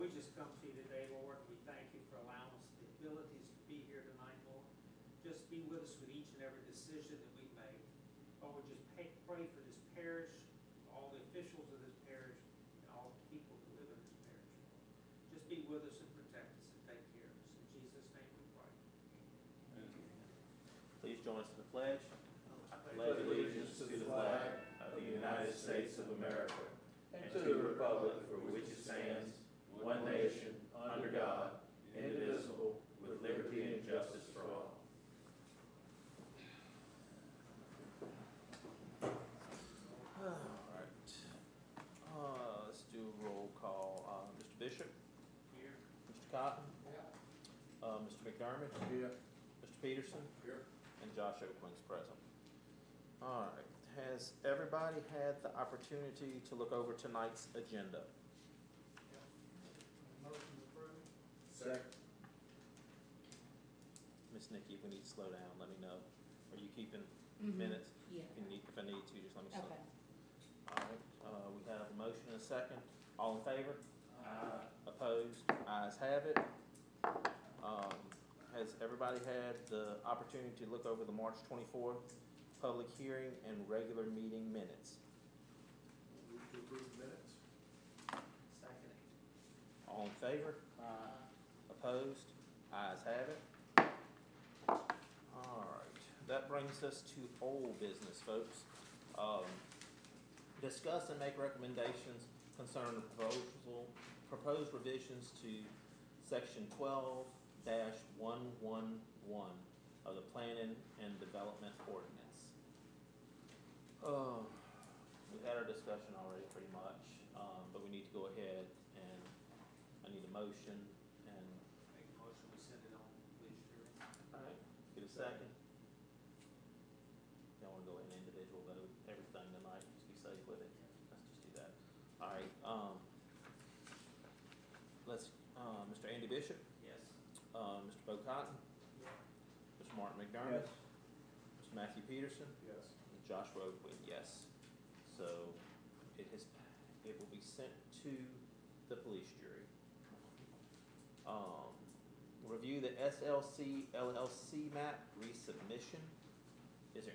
we just come to you today, Lord. We thank you for allowing us the abilities to be here tonight, Lord. Just be with us with each and every decision that we make. Lord, we just pray for this parish, all the officials of this parish, and all the people who live in this parish. Just be with us and protect us and take care of us. In Jesus' name we pray. Please join us in the pledge. I pledge allegiance to the flag of the United States of America and to the republic for which it stands, one nation, under God, indivisible, with liberty and justice for all. All right. Let's do a roll call. Mr. Bishop? Here. Mr. Cotton? Yeah. Mr. McDermott? Here. Mr. Peterson? Here. And Josh Oakling's present. All right. Has everybody had the opportunity to look over tonight's agenda? Motion approved. Second. Miss Nikki, if we need to slow down, let me know. Are you keeping minutes? Yeah. If I need to, just let me slow. Okay. All right. We have a motion and a second. All in favor? Opposed? Ayes have it. Has everybody had the opportunity to look over the March 24th public hearing and regular meeting minutes? Move to approve minutes. Second. All in favor? Opposed? Ayes have it. All right. That brings us to old business, folks. Discuss and make recommendations concerning proposed revisions to section 12-111 of the Planning and Development Ordinance. We had our discussion already pretty much, but we need to go ahead and I need a motion and. Make a motion, we send it on, please, Jerry. All right, get a second. Y'all wanna go ahead and individual vote everything tonight, just be safe with it. Let's just do that. All right, Mr. Andy Bishop, Yes. Mr. Bo Cotton, Mr. Martin McDermott, Mr. Matthew Peterson, Yes. and Joshua Oakley, yes. So it will be sent to the police jury. Review the SLC LLC map resubmission. Is there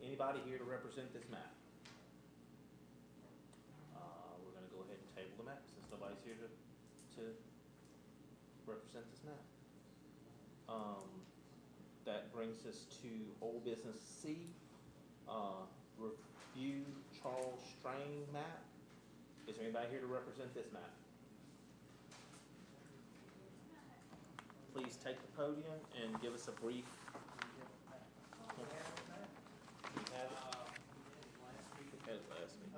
anybody here to represent this map? We're gonna go ahead and table the map since nobody's here to represent this map. That brings us to old business C, review Charles Strain map. Is there anybody here to represent this map? Please take the podium and give us a brief. You have it? Last week. We had it last week.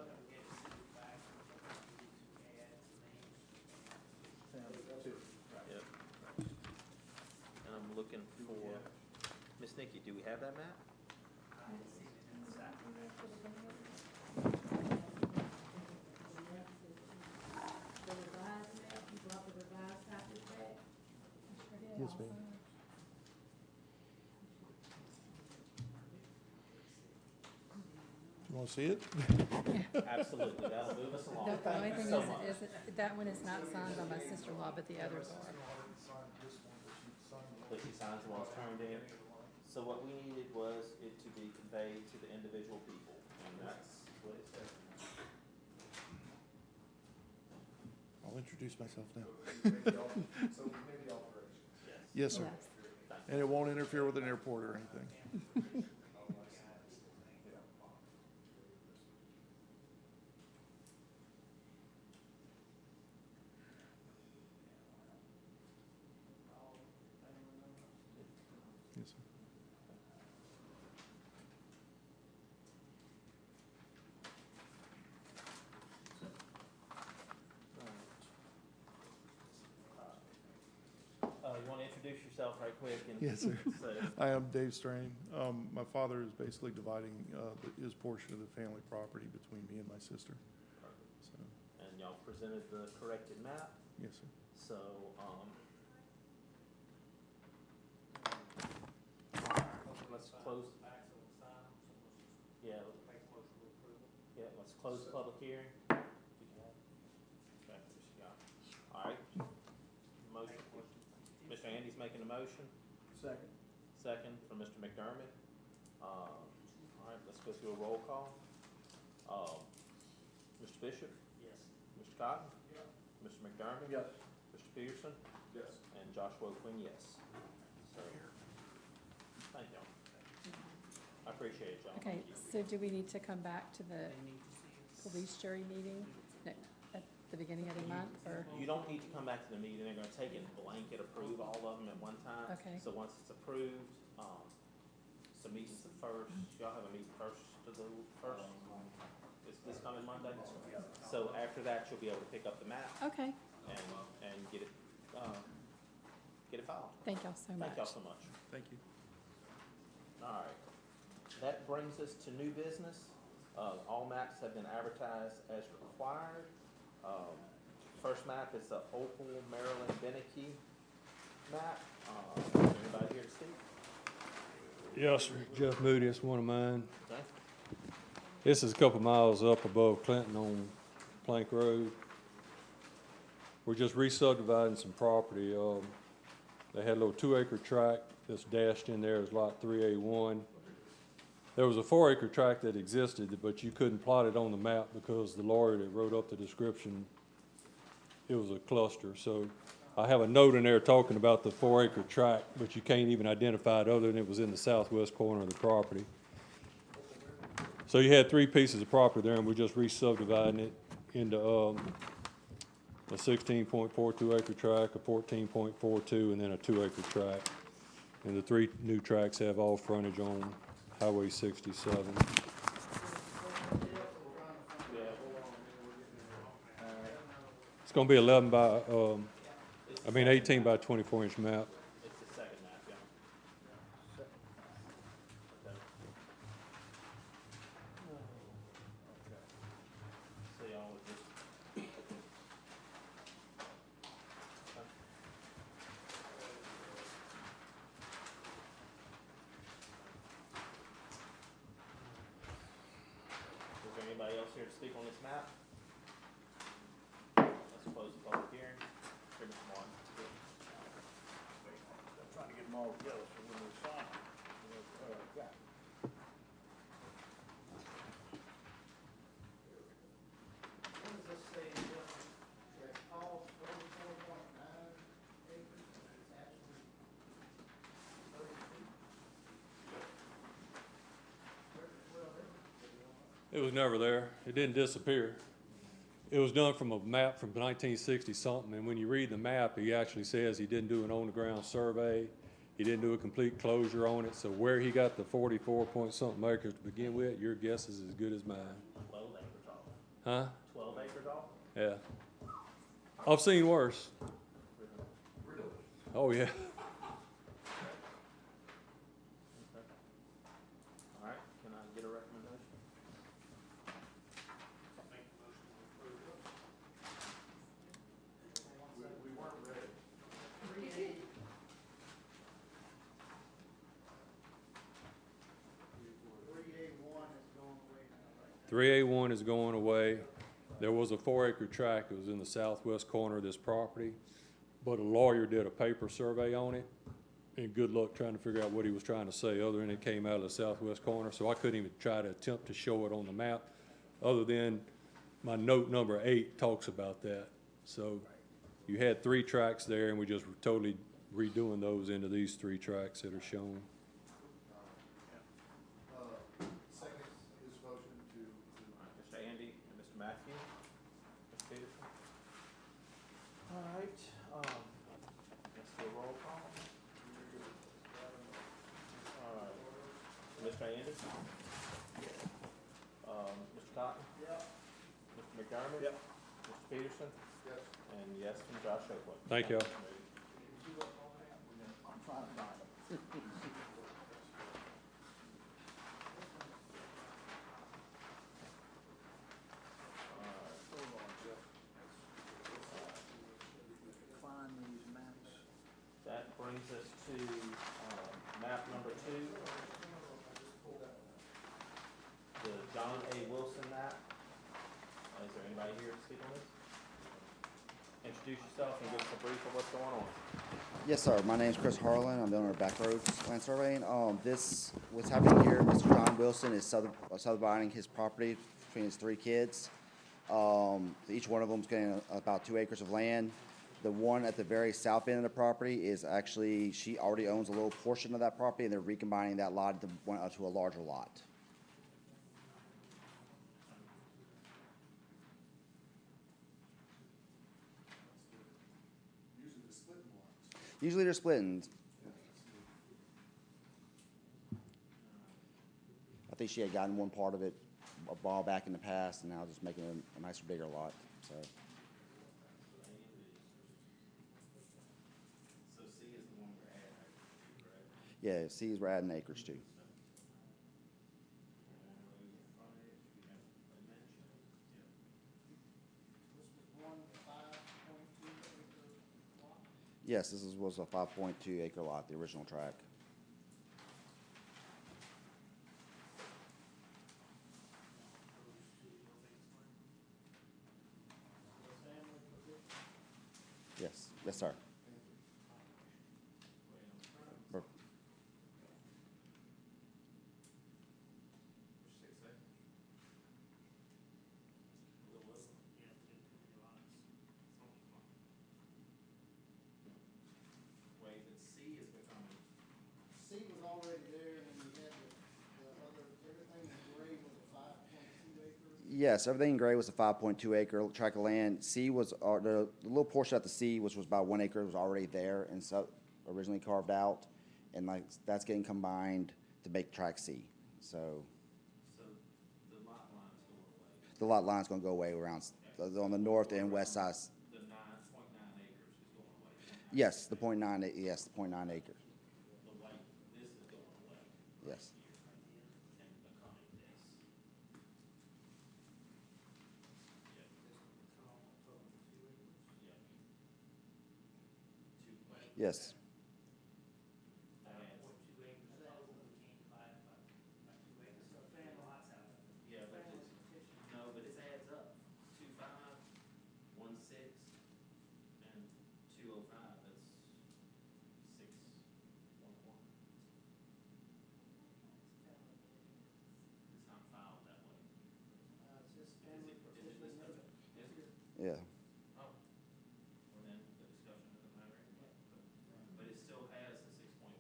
Okay, we had to send it back. Yep. And I'm looking for, Miss Nikki, do we have that map? I didn't see it in the stack. The revised map, you brought the revised copies back? Yes, ma'am. You want to see it? Absolutely, that'll move us along. The only Thank you thing so much. is that one is not signed by my sister-in-law, but the others are. But she signs the ones turned in. So what we needed was it to be conveyed to the individual people, and that's what it says. I'll introduce myself now. So maybe alterations. Yes. Yes, sir. Yes. And it won't interfere with an airport or anything. Yes, sir. You want to introduce yourself right quick? And Yes, sir. say- I am Dave Strain. My father is basically dividing his portion of the family property between me and my sister. So, And y'all presented the corrected map, yes, sir. so, let's close, Back, so it's signed, so let's just yeah, make a motion to approve it. let's close the public hearing. Okay, there she go. All right, Mr. Andy's making the motion, Second. second from Mr. McDermott. All right, let's go through a roll call. Mr. Bishop, Yes. Mr. Cotton, Mr. McDermott, Yes. Mr. Peterson, Yes. and Joshua Quinn, yes. So, thank y'all. I appreciate y'all. Okay, Thank you. so do we need to come back to the They need to see us. police jury meeting at the beginning of the month, or? You don't need to come back to the meeting, they're gonna take it and blanket approve all of them at one time. Okay. So once it's approved, so meeting's the first, y'all have a meeting first to the first, is this coming Monday? So after that, you'll be able to pick up the map Okay, and get it filed. thank y'all so much. Thank y'all so much. Thank you. All right, that brings us to new business. All maps have been advertised as required. First map is the Opal Maryland Beneke map. Is there anybody here to speak? Yes, sir. Jeff Moody, it's one of mine. Okay. This is a couple miles up above Clinton on Plank Road. We're just re-subdividing some property. They had a little 2-acre tract that's dashed in there as lot 3A1. There was a 4-acre tract that existed, but you couldn't plot it on the map because the lawyer that wrote up the description, it was a cluster. So I have a note in there talking about the 4-acre tract, but you can't even identify it other than it was in the southwest corner of the property. So you had 3 pieces of property there, and we're just re-subdividing it into a 16.42 acre tract, a 14.42, and then a 2-acre tract. And the 3 new tracts have all frontage on Highway 67. It's gonna be 11 by, 18 by 24-inch map. It's the second map, yeah. Okay. So y'all would just. Okay. Is there anybody else here to speak on this map? Let's close the public hearing. Here, Mr. Martin. I'm trying to get them all together, so when we sign, yeah. What does this say, that all 44.9 acres, it's actually 30 feet? It was never there. It didn't disappear. It was done from a map from 1960 something, and when you read the map, he actually says he didn't do an on-the-ground survey. He didn't do a complete closure on it, so where he got the 44 point something acres to begin with, your guess is as good as mine. 12 acres off. Huh? 12 acres off? Yeah. I've seen worse. Oh, yeah. Okay. All right, can I get a recommendation? Make the motion to approve it. We weren't ready. 3A1 is going away. There was a 4-acre tract that was in the southwest corner of this property, but a lawyer did a paper survey on it, and good luck trying to figure out what he was trying to say, other than it came out of the southwest corner, so I couldn't even try to attempt to show it on the map, other than my note number 8 talks about that. So you had 3 tracks there, and we just totally redoing those into these 3 tracks that are shown. Second is motion to, All right, Mr. Andy and Mr. Matthew. Mr. Peterson. All right, let's do a roll call. All right, Mr. Andy? Mr. Cotton? yeah, Mr. McDermott? Yep. Mr. Peterson? yes. And yes from Josh Oakley. Thank you. I'm trying to find them. Hold on, Jeff. Find these maps. That brings us to, map number 2. The John A. Wilson map. Is there anybody here to speak on this? introduce yourself and give us a brief of what's going on. Yes, sir. My name's Chris Harlan. I'm the owner of Backroads Land Surveying. What's happening here, Mr. John Wilson is subdividing his property between his 3 kids. Each one of them's getting about 2 acres of land. The one at the very south end of the property is actually, she already owns a little portion of that property, and they're recombining that lot to a larger lot. Usually they're splitting lots. Usually they're splitting. I think she had gotten one part of it a while back in the past, and now just making a nicer, bigger lot, so. So C is the one we're adding, correct? Yeah, C's we're adding acres to. This was one 5.2 acre lot. Yes, was a 5.2 acre lot, the original track. Yes, yes, sir. Bur- Wait, but C is becoming, C was already there, and then you had the other, everything in gray was a 5.2 acre. Yes, everything in gray was a 5.2 acre tract of land. C was, the little portion at the C, which was about 1 acre, was already there and so originally carved out. And like, that's getting combined to make tract C. So so the lot line's going away. the lot line's gonna go away around, on the north and west side. The 9.9 acres is going away. Yes, the .9, yes, the .9 acres, The white, this is going away. yes. And becoming this. Yep. Yep. 2 Yes, Yeah, but no, but it adds up. 2.5, 1.6, and 2.05, that's 6.1. It's not filed that way. It's just Is family it partition. listed? Is it? yeah. Oh, well then, the discussion doesn't matter anyway. But it still has the 6.1,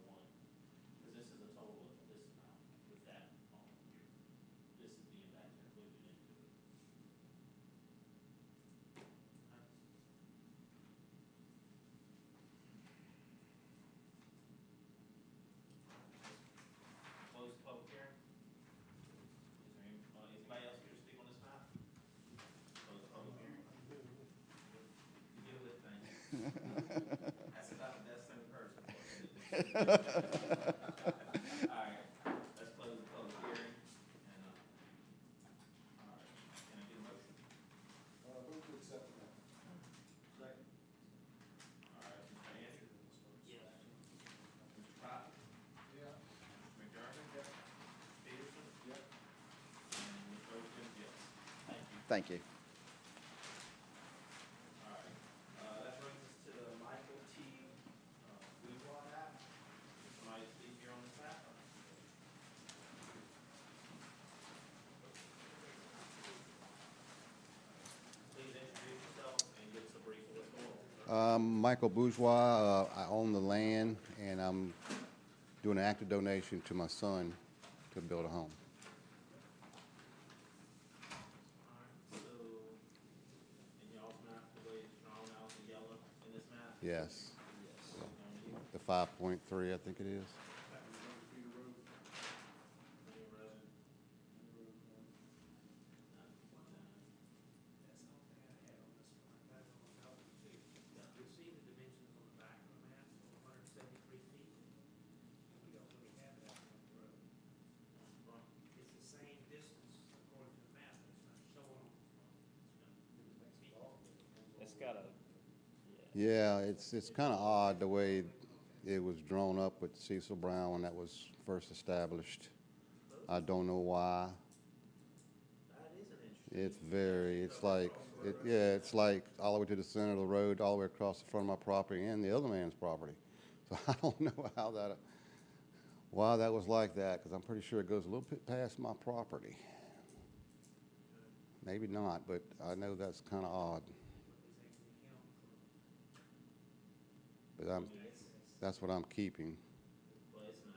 because this is a total of this amount with that on here. This is being back included into it. Close the public hearing. Is there anybody else here to speak on this matter? Close the public hearing. You do it, thank you. That's about the best thing I've heard so far. All right, let's close the public hearing and, all right, can I get a motion? Move to accept that. Second. All right, Mr. Andrews? Yes. Mr. Cotton? Yeah. Mr. McDermott? Yes. Peterson? Yes. And Ms. Oakland, yes. Thank you. Thank you. All right, that brings us to the Michael T. Bourgeois map. Somebody speak here on this map? Please introduce yourself and give us a brief of what's going on. Michael Bourgeois. I own the land, and I'm doing an active donation to my son to build a home. Alright, so, in y'all's map, the way it's drawn out, the yellow in this map? Yes, Yes. And you, the 5.3, I think it is. main road, You'll see the dimensions on the back of the map, 173 feet. We don't really have that on the road. It's the same distance according to the map, but it's not showing on. It's got a, Yeah, it's kind of odd the way it was drawn up with Cecil Brown when that was first established. I don't know why. that is an It's like, it's like all the way to the center of the road, all the way across the front of my property and the other man's property. So I don't know why that was like that, because I'm pretty sure it goes a little bit past my property. Maybe not, but I know that's kind of odd. But that's what I'm keeping. Well, it's the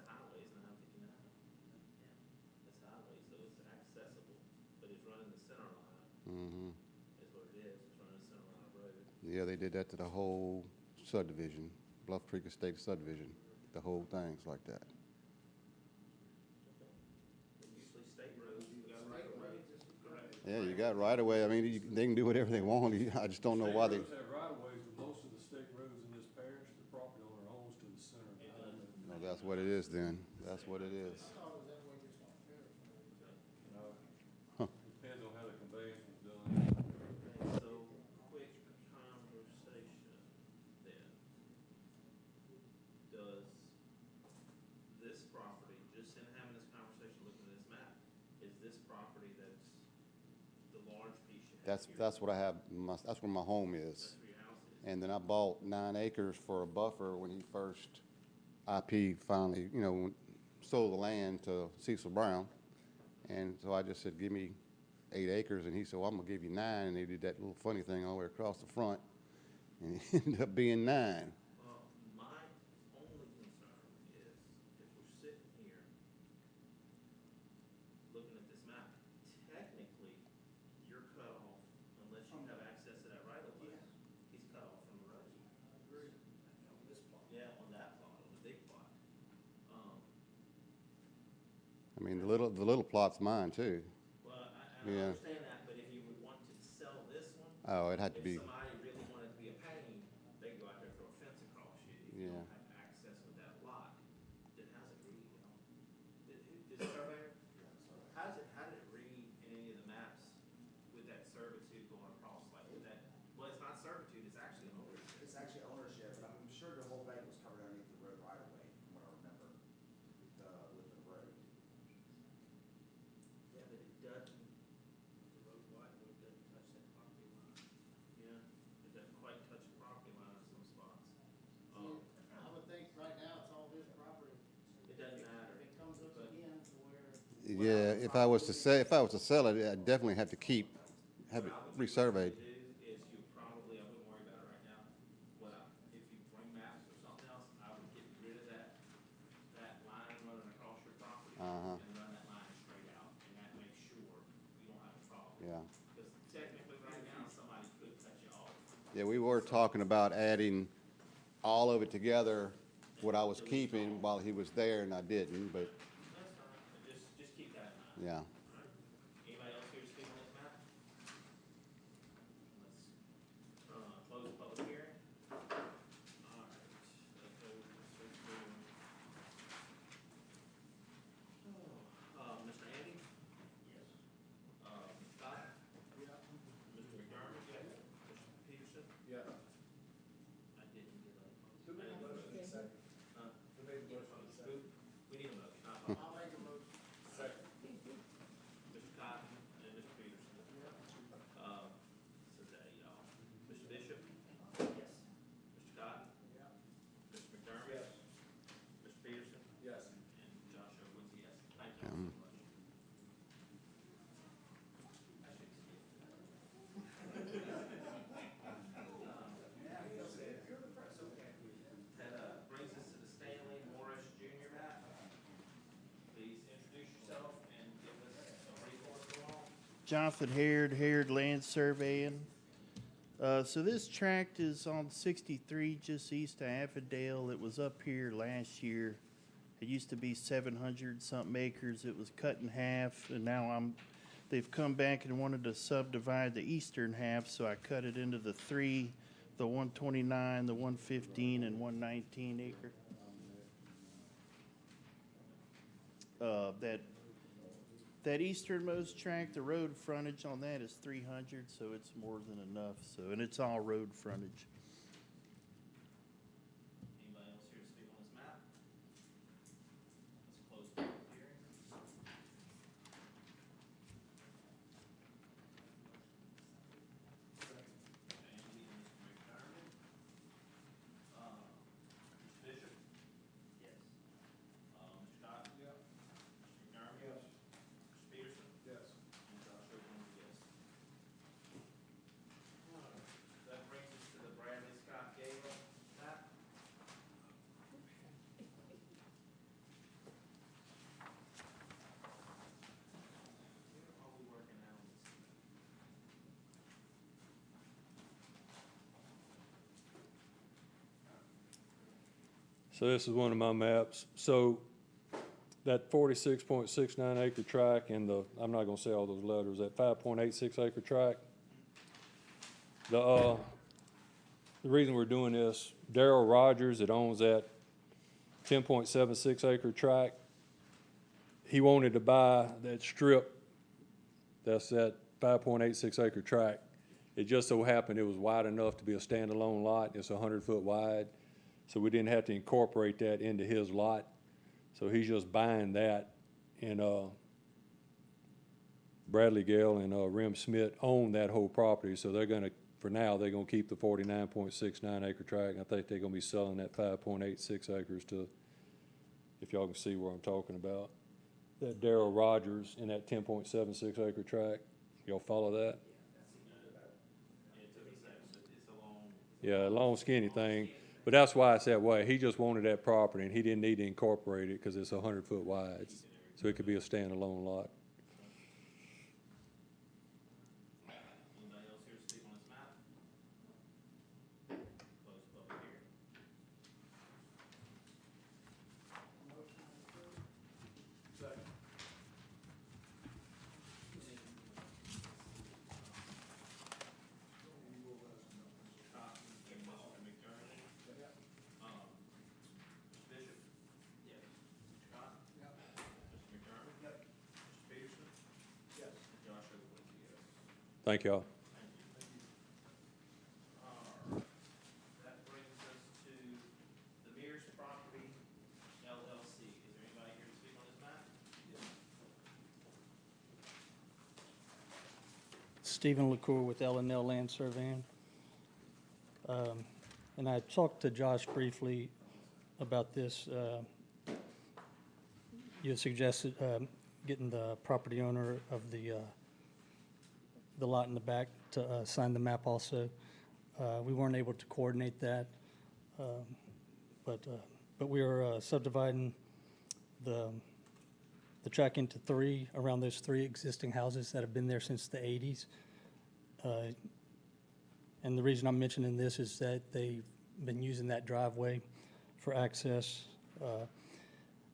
highway, it's 959. It's highway, so it's accessible, but it's running the center line, Mm-hmm. is what it is, it's running the center line of road. Yeah, they did that to the whole subdivision, Bluff Creek Estate subdivision. The whole thing's like that. But usually state roads, you got right of way, correct? Yeah, you got right away. I mean, they can do whatever they want. I just don't know why they. State roads have right of ways, but most of the state roads in this parish, the property owner owns to the center of the highway. No, that's what it is then. That's what it is. I thought it was that way just on Paris. Depends on how the conveyance was done. Okay, so quick conversation then. Does this property, just in having this conversation, looking at this map, is this property that's the large piece you have here? That's what I have. That's where my home is. That's where your house is? And then I bought 9 acres for a buffer when he first, IP finally, sold the land to Cecil Brown. And so I just said, give me 8 acres. And he said, well, I'm going to give you 9. And he did that little funny thing all the way across the front. And it ended up being 9. Well, my only concern is if we're sitting here looking at this map, technically, you're cut off unless you have access to that right of way. He's cut off from the road. Agreed. On this plot. Yeah, on that plot, on the big plot. I mean, the little plot's mine too. Well, I Yeah. understand that, but if you would want to sell this one, Oh, it had to if be. somebody really wanted to be a pain, they go out there, throw a fence across you. If you Yeah. don't have access with that lot, then how's it read? Is it surveyor? How did it read in any of the maps with that servitude going across like with that? Well, it's not servitude, it's actually an ownership. It's actually ownership, but I'm sure the whole thing was covered underneath the road right away, from what I remember, with the road. Yeah, but it doesn't, the road wide, it doesn't touch that property line. Yeah, it doesn't quite touch the property line in some spots. I would think right now it's all his property. It doesn't matter. If it comes up but- again to where. Yeah, if I was to sell it, I'd definitely have to have it resurveyed. Do is you probably, I wouldn't worry about it right now. If you bring maps or something else, I would get rid of that line running across your property. Uh-huh. And run that line straight out, and that makes sure you don't have a problem. Yeah. Because technically, right now, somebody could cut you off. Yeah, we were talking about adding all of it together, what I was keeping while he was there, and I didn't, but, That's fine, but just keep that in mind. yeah. Alright. Anybody else here to speak on this map? Let's, close the public hearing. Alright, let's go straight to. Mr. Andy? Yes. Ms. Scott? Yeah. Mr. McDermott? Yes. Mr. Peterson? Yeah. I didn't get a. Who made the motion? Second. Huh? Who made the motion on the second? We need a motion. I'll make a motion. Second. Mr. Cotton and Mr. Peterson. So that y'all. Mr. Bishop? Yes. Mr. Cotton? Yeah. Mr. McDermott? Yes. Mr. Peterson? Yes. And Josh Owens, yes. Thank you so much. That brings us to the Stanley Morris Jr. map. Please introduce yourself and give us a brief on what's going on. Jonathan Haird Land Surveying. So this tract is on 63, just east of Avondale. It was up here last year. It used to be 700 something acres. It was cut in half, and now they've come back and wanted to subdivide the eastern half, so I cut it into the 3, the 129, the 115, and 119 acre. That easternmost tract, the road frontage on that is 300, so it's more than enough, and it's all road frontage. Anybody else here to speak on this map? Let's close the public hearing. So this is one of my maps. So that 46.69 acre tract and I'm not gonna say all those letters, that 5.86 acre tract. The reason we're doing this, Darrell Rogers that owns that 10.76 acre tract, he wanted to buy that strip, that's that 5.86 acre tract. It just so happened it was wide enough to be a standalone lot. It's 100-foot wide. So we didn't have to incorporate that into his lot. So he's just buying that. And Bradley Gale and Rem Smith own that whole property. So they're gonna, for now, they're gonna keep the 49.69 acre tract. And I think they're gonna be selling that 5.86 acres to, if y'all can see where I'm talking about, that Darrell Rogers in that 10.76 acre tract. Y'all follow that? Yeah, a long skinny thing, but that's why it's that way. He just wanted that property and he didn't need to incorporate it because it's 100-foot wide. So it could be a standalone lot. Anybody else here to speak on this map? Close public hearing. Thank y'all. That brings us to the Mears Property LLC. Is there anybody here to speak on this map? Stephen LaCour with L&L Land Surveying. And I talked to Josh briefly about this. You had suggested getting the property owner of the lot in the back to sign the map also. We weren't able to coordinate that, but we are subdividing the tract into three, around those three existing houses that have been there since the 80s. And the reason I'm mentioning this is that they've been using that driveway for access.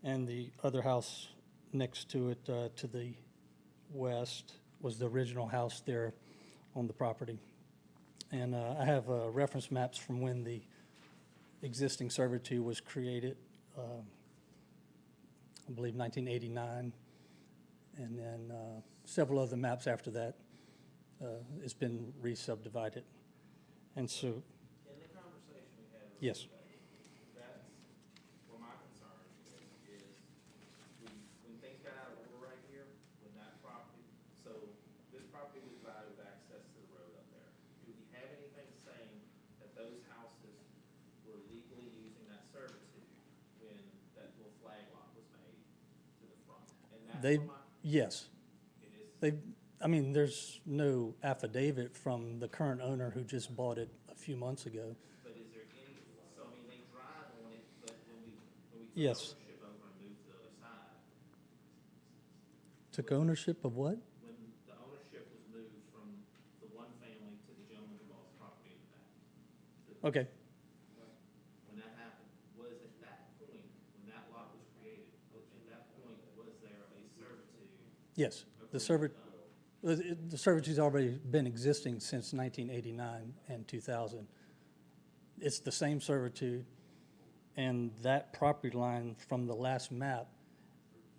And the other house next to it, to the west, was the original house there on the property. And I have reference maps from when the existing servitude was created, I believe 1989, and then several other maps after that. It's been re-subdivided. And so, In the conversation we had earlier yes. today, that's where my concern is when things got out of order right here with that property. So this property was divided with access to the road up there. Do we have anything saying that those houses were legally using that servitude when that little flag lot was made to the front? And that's Yes. it is. I mean, there's no affidavit from the current owner who just bought it a few months ago. But is there any, so I mean, they drive on it, but when we took Yes. ownership over and moved to the other side, Took ownership of what? when the ownership was moved from the one family to the gentleman who bought the property in the back. Okay. When that happened, was at that point, when that lot was created, at that point, was there a servitude? Yes. The servitude's already been existing since 1989 and 2000. It's the same servitude, and that property line from the last map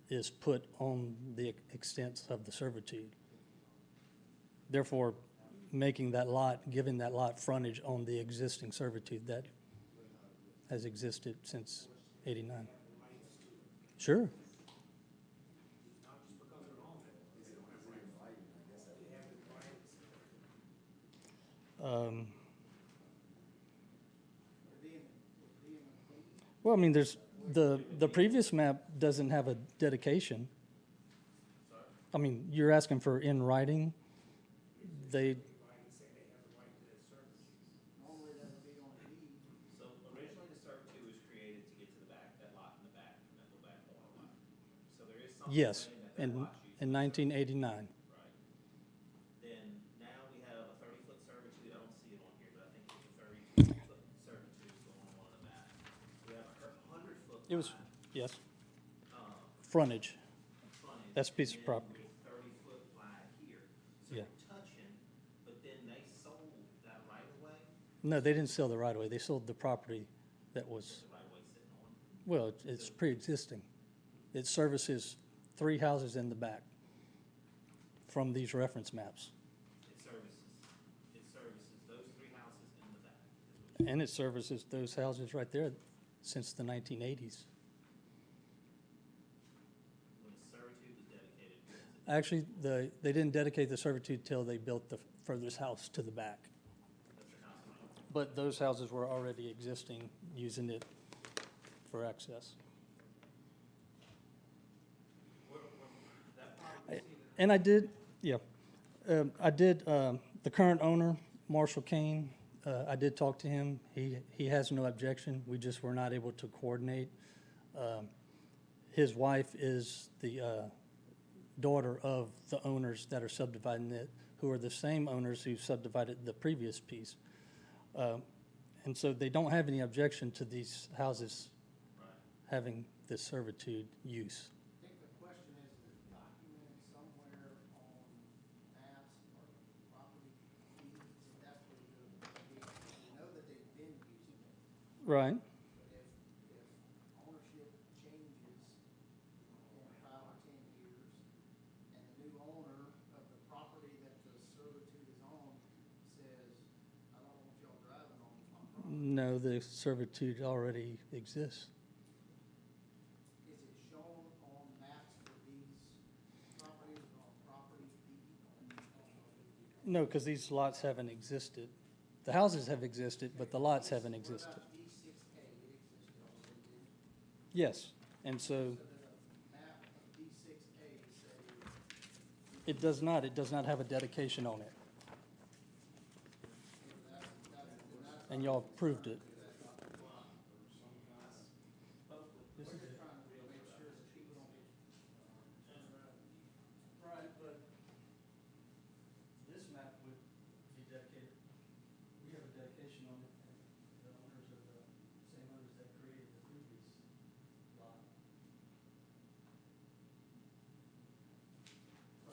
is put on the extent of the servitude. Therefore, making that lot, giving that lot frontage on the existing servitude that has existed since '89. Sure. Well, I mean, there's, the previous map doesn't have a dedication. I mean, you're asking for in writing. They, Normally that would be on a deed. So originally the servitude was created to get to the back, that lot in the back, that little back lot. So there is something yes, saying that lot's used. in 1989. Right. Then now we have a 30-foot servitude, I don't see it on here, but I think it's a 32-foot servitude going on the map. We have a It was, yes. Frontage. That's a piece of property. 30-foot flag here. So Yeah. they're touching, but then they sold that right away. No, they didn't sell the right of way. They sold the property that was, The right away sitting on. well, it's pre-existing. It services 3 houses in the back from these reference maps. It services those 3 houses in the back. And it services those houses right there since the 1980s. When the servitude was dedicated. Actually, they didn't dedicate the servitude till they built the furthest house to the back. That's the house around. But those houses were already existing, using it for access. That property, And I did, yeah, the current owner, Marshall Kane, I did talk to him. He has no objection. We just were not able to coordinate. His wife is the daughter of the owners that are subdividing it, who are the same owners who subdivided the previous piece. And so they don't have any objection to these houses having this servitude use. I think the question is documented somewhere on maps or property deeds, and that's what we're doing. We know that they've been using it, Right. but if ownership changes in 5 or 10 years, and the new owner of the property that the servitude is on says, I don't want y'all driving on my property, No, the servitude already exists. is it shown on maps for these properties or on property deed? No, because these lots haven't existed. The houses have existed, but the lots haven't existed. What about D6A? It existed also, didn't it? Yes, and so So does a map of D6A say it does not. It does not have a dedication on it. And y'all approved it. Right, but this map would be dedicated. We have a dedication on it, and the owners are the same owners that created the previous lot.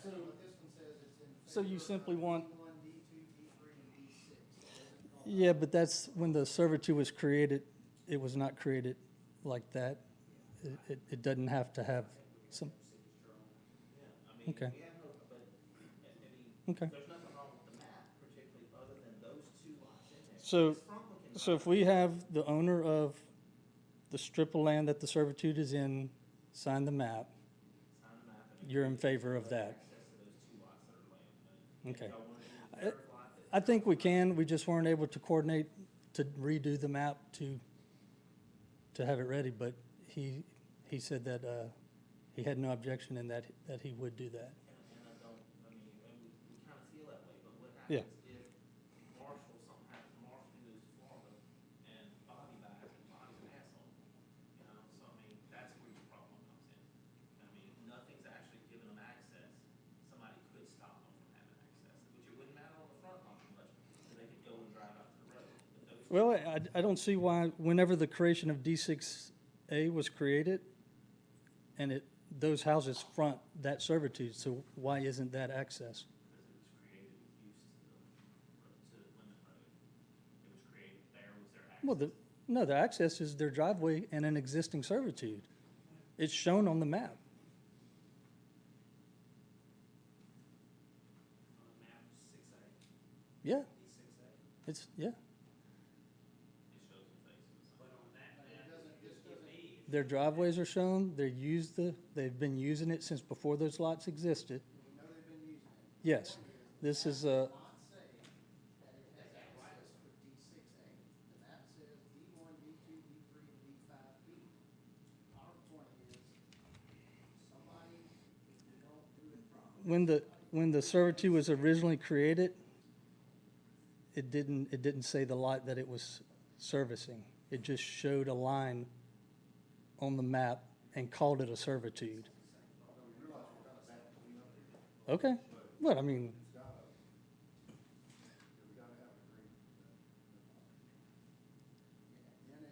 So, But this one says it's in. So you favor simply of want- D1, D2, D3, and D6. It doesn't call yeah, but that's when the servitude was created. It was not created like that. It doesn't have to have some. Yeah, I mean, Okay. we have no, but, I mean, Okay. there's nothing wrong with the map particularly, other than those 2 lots in there. So, This front looking so if we have the owner of the strip of land that the servitude is in sign the map, sign the map and you're in favor of that. access to those 2 lots that are laying. Okay. Y'all want to do the 3rd lot that I think we can. We just weren't able to coordinate to redo the map to have it ready, but he said that he had no objection and that he would do that. And I don't, I mean, and we kind of feel that way, but what Yeah. happens if Marshall, something happens, Marshall moves to Florida, and Bobby dies, and Bobby's an asshole? You know, so I mean, that's where your problem comes in. I mean, if nothing's actually giving them access, somebody could stop them from having access, which it wouldn't matter on the front lot much, because they could go and drive out to the road. But those Well, I don't see why, whenever the creation of D6A was created, and those houses front that servitude, so why isn't that access? because it was created with use to Lemon Road. It was created, there was their access. Well, no, the access is their driveway and an existing servitude. It's shown on the map. On the map, 6A, Yeah, D6A, it's, yeah. it shows the faces. But on that map, Their driveways are shown, they've been using it since before those lots existed. We know they've been using it. Yes, this is, Not say that it has access for D6A. The map says D1, D2, D3, and D5B. Our point is, somebody, if you don't do it properly. when the servitude was originally created, it didn't say the lot that it was servicing. It just showed a line on the map and called it a servitude. Okay, well, I mean, And then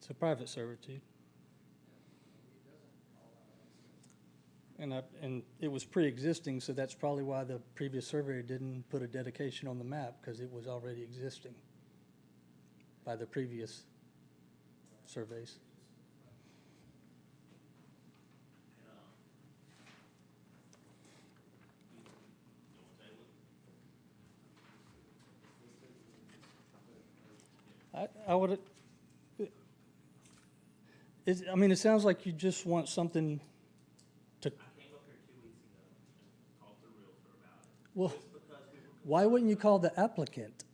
It's a private servitude. And it was pre-existing, so that's probably why the previous surveyor didn't put a dedication on the map, because it was already existing by the previous surveys. I would, I mean, it sounds like you just want something to, I came up here 2 weeks ago and talked to the realtor about it. well, Just because we were. why wouldn't you call the applicant?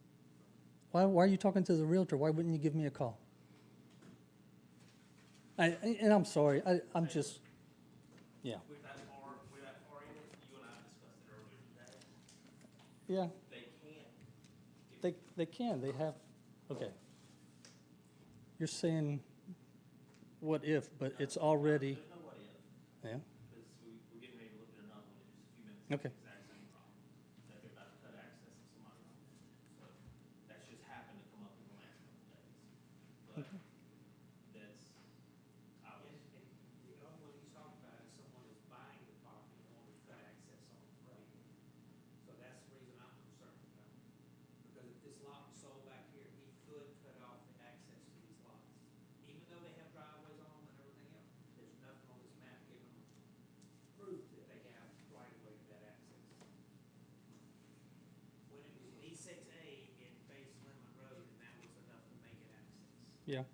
Why are you talking to the realtor? Why wouldn't you give me a call? And I'm sorry, I'm just, yeah, We're that far in it, you and I discussed it earlier today. yeah, They can't. they have, okay. You're saying what if, but it's already, There's no what if, yeah, because we're getting ready to look at another one in just a few minutes. It's Okay. the exact same problem, that they're about to cut access to somebody on. So that's just happened to come up in the last couple of days. But that's, I was, And the other one he's talking about is someone is buying the property and wanting to cut access on the road. So that's the reason I'm concerned about it. Because if this lot was sold back here, he could cut off the access to these lots. Even though they have driveways on them and everything else, there's nothing on this map giving them proof that they have right of way to that access. When it was D6A, it faced Lemon Road, and that was enough to make it access. yeah.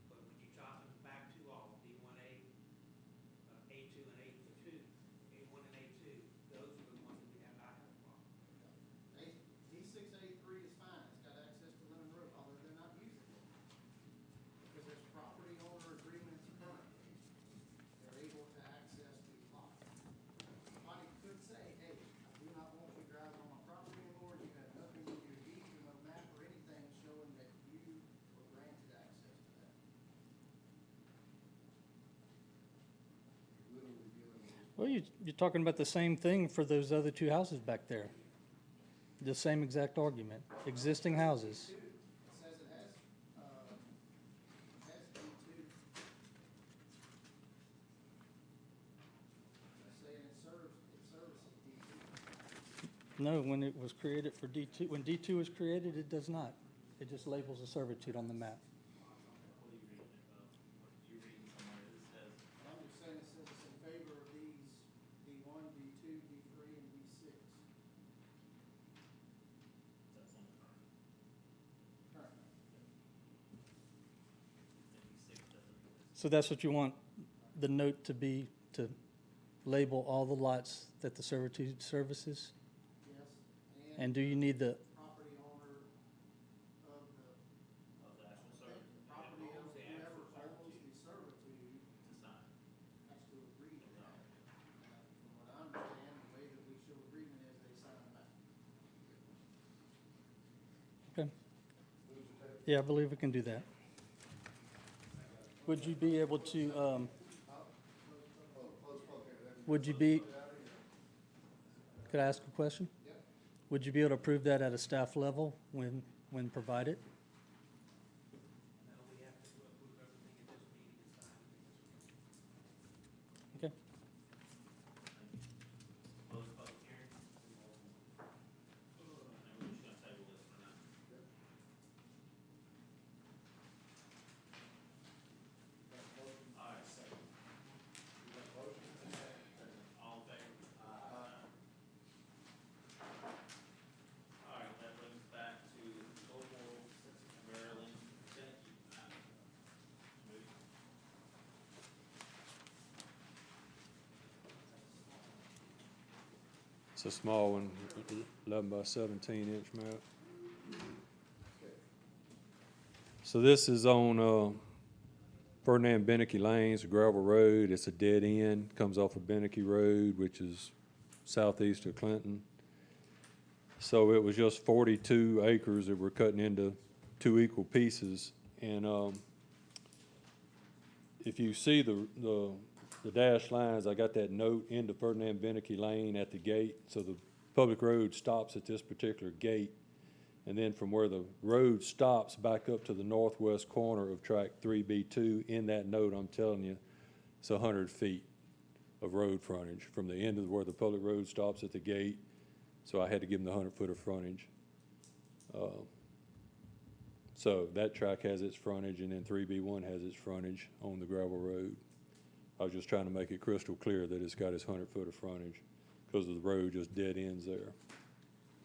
But when you chop them back two off, D1A, A2 and A2, A1 and A2, those are the ones that we have, I have a problem. D6A3 is fine, it's got access to Lemon Road, although they're not using it. Because there's property owner agreements currently, they're able to access these lots. Somebody could say, hey, I do not want you driving on my property anymore, you have nothing in your deed, or no map or anything showing that you were granted access to that. Literally dealing with. Well, you're talking about the same thing for those other two houses back there. The same exact argument, existing houses. It says it has D2. It's saying it services D2. No, when it was created for D2, when D2 was created, it does not. It just labels a servitude on the map. what are you reading it about? You're reading somewhere that says, I'm just saying it says it's in favor of these D1, D2, D3, and D6 that's on the current, currently. and 6 doesn't exist. So that's what you want the note to be, to label all the lots that the servitude services? Yes. And do you need the, Property owner of the, Of the actual service. property owner, whoever owns the servitude To sign. has to agree to that. From what I understand, the way that we show agreement is they sign a map. okay. Yeah, I believe we can do that. Would you be able to, would you be, could I ask a question? Yep. Would you be able to approve that at a staff level when provided? No, we have to approve everything at this meeting and sign it. Okay. Close public hearing. And we're just gonna table this for now. All right, second. All in favor? All right, that brings us back to Opal, Maryland, Beneke map. Moody? It's a small one, 11 by 17 inch map. So this is on Ferdinand Beneke Lanes, a gravel road. It's a dead end, comes off of Beneke Road, which is southeast of Clinton. So it was just 42 acres that we're cutting into 2 equal pieces. And if you see the dashed lines, I got that note into Ferdinand Beneke Lane at the gate. So the public road stops at this particular gate. And then from where the road stops back up to the northwest corner of track 3B2, in that note, I'm telling you, it's 100 feet of road frontage from the end of where the public road stops at the gate. So I had to give them the 100-foot of frontage. So that track has its frontage, and then 3B1 has its frontage on the gravel road. I was just trying to make it crystal clear that it's got its 100-foot of frontage, because the road just dead ends there.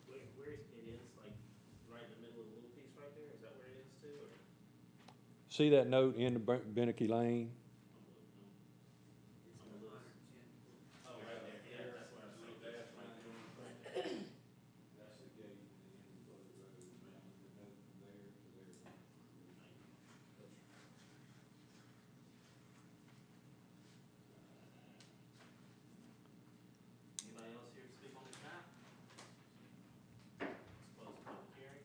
Where it ends, like, right in the middle of the little piece right there? Is that where it ends too, or? See that note in the Beneke Lane? Oh, right there, yeah, that's where I was thinking. That's the gate and the end of the road, the note from there to there. Anybody else here to speak on this map? Let's close the public hearing.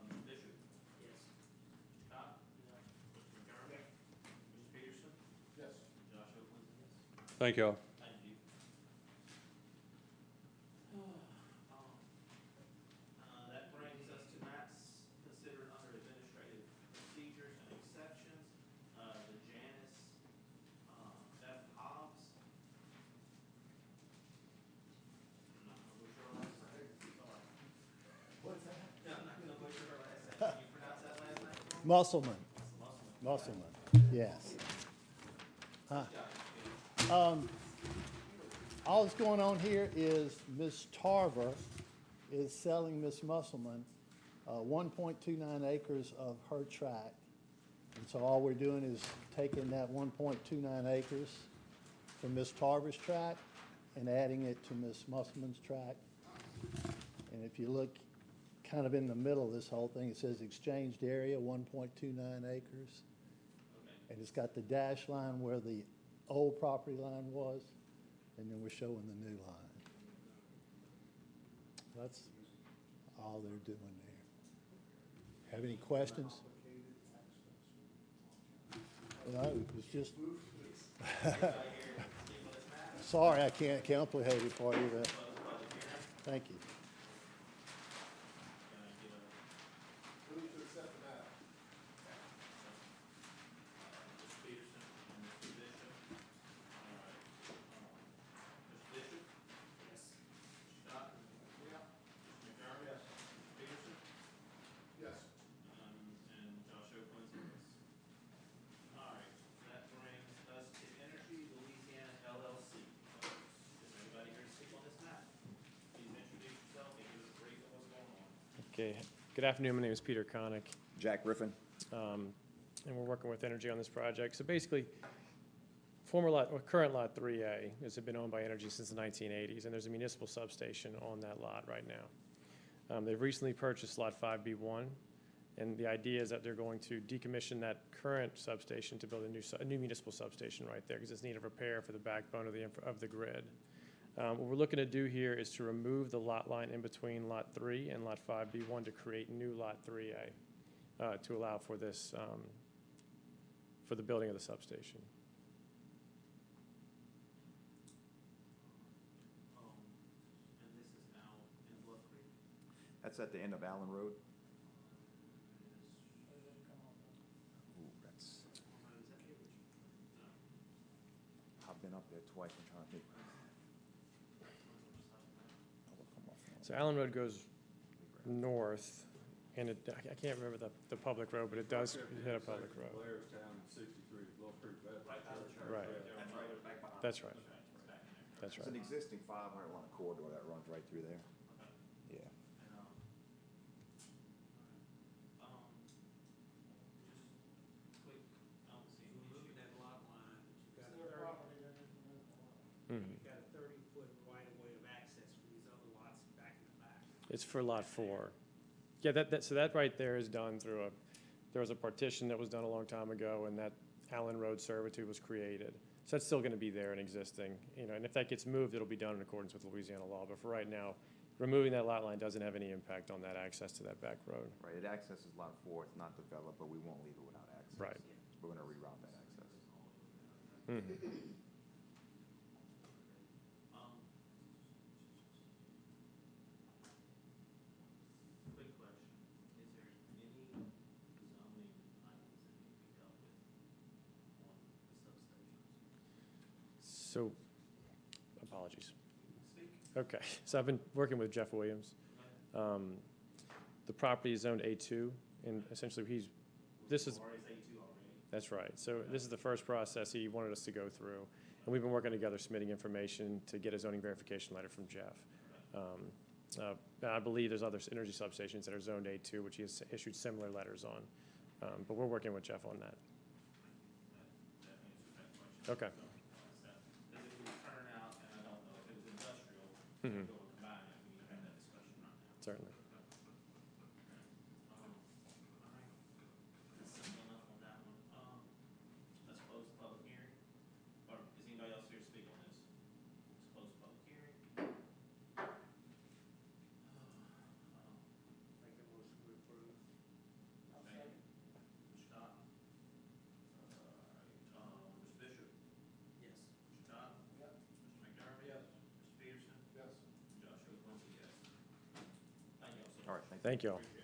Mr. Bishop? Yes. Mr. Cobb? Yes. Mr. McDermott? Mr. Peterson? Yes. Josh Oakland? Yes. Thank y'all. Thank you. That brings us to maps considered under administrative procedures and exceptions. The Janice F. Hobbs. I'm not gonna butcher her last name. Sorry. What's that? No, I'm not gonna butcher her last name. Can you pronounce that last name for me? Musselman, Musselman. Musselman, yes. All that's going on here is Ms. Tarver is selling Ms. Musselman 1.29 acres of her tract. And so all we're doing is taking that 1.29 acres from Ms. Tarver's tract and adding it to Ms. Musselman's tract. And if you look kind of in the middle of this whole thing, it says exchanged area, 1.29 acres. And it's got the dash line where the old property line was, and then we're showing the new line. That's all they're doing there. Have any questions? No, it was just. Sorry, I can't complicate it for you, but thank you. Move to accept the map. Mr. Peterson and Mr. Bishop. All right. Mr. Bishop? Yes. Mr. Stockton? Yeah. Mr. McDermott? Yes. Mr. Peterson? Yes. And Josh Oakland's a yes. All right, that brings us to Energy Louisiana LLC. Is anybody here to speak on this map? Please introduce yourself and give us a brief of what's going on. Okay, good afternoon, my name is Peter Connick, Jack Griffin. and we're working with Energy on this project. So basically, current Lot 3A has been owned by Energy since the 1980s, and there's a municipal substation on that lot right now. They've recently purchased Lot 5B1, and the idea is that they're going to decommission that current substation to build a new municipal substation right there, because it's in need of repair for the backbone of the grid. What we're looking to do here is to remove the lot line in between Lot 3 and Lot 5B1 to create new Lot 3A to allow for this, for the building of the substation. And this is now in Bluff Creek? That's at the end of Allen Road. Ooh, that's, Is that here? No. I've been up there twice and trying to think. So Allen Road goes north, and I can't remember the public road, but it does hit a public road. Blairstown, 63, Bluff Creek Baptist Right by the church. Right. There on the road, back behind. That's right. It's back in there. That's It's right. an existing 500-line corridor that runs right through there. Okay. Yeah. And, just quick, I don't see any issue. That lot line, you've got a 30, Mhm. you've got a 30-foot right-of-way of access for these other lots back in the back. It's for Lot 4. Yeah, so that right there is done through there was a partition that was done a long time ago, and that Allen Road servitude was created. So that's still going to be there and existing, and if that gets moved, it'll be done in accordance with Louisiana law. But for right now, removing that lot line doesn't have any impact on that access to that back road. Right, it accesses Lot 4. It's not developed, but we won't leave it without access. Right. We're going to reroute that access. Quick question, is there any zoning items that need to be dealt with on the substations? So, apologies. Okay, so I've been working with Jeff Williams. The property is zoned A2, and essentially this is, Already say two already? that's right. So this is the first process he wanted us to go through. And we've been working together submitting information to get a zoning verification letter from Jeff. I believe there's other energy substations that are zoned A2, which he has issued similar letters on. But we're working with Jeff on that. That answers that question. Okay. Because if it was turning out, and I don't know, if it was industrial, Mhm. go and combine it, we need to have that discussion right now. Certainly. All right. That's simple enough on that one. Let's close the public hearing. Or is anybody else here to speak on this? Let's close the public hearing. Make a motion to approve. Thank you. Mr. Cotton? All right, Mr. Bishop? Yes. Mr. Cotton? Yep. Mr. McDermott? Yes. Mr. Peterson? Yes. Joshua Quincy, yes. Thank you all so much. All right, thank you. Thank you all. Appreciate it.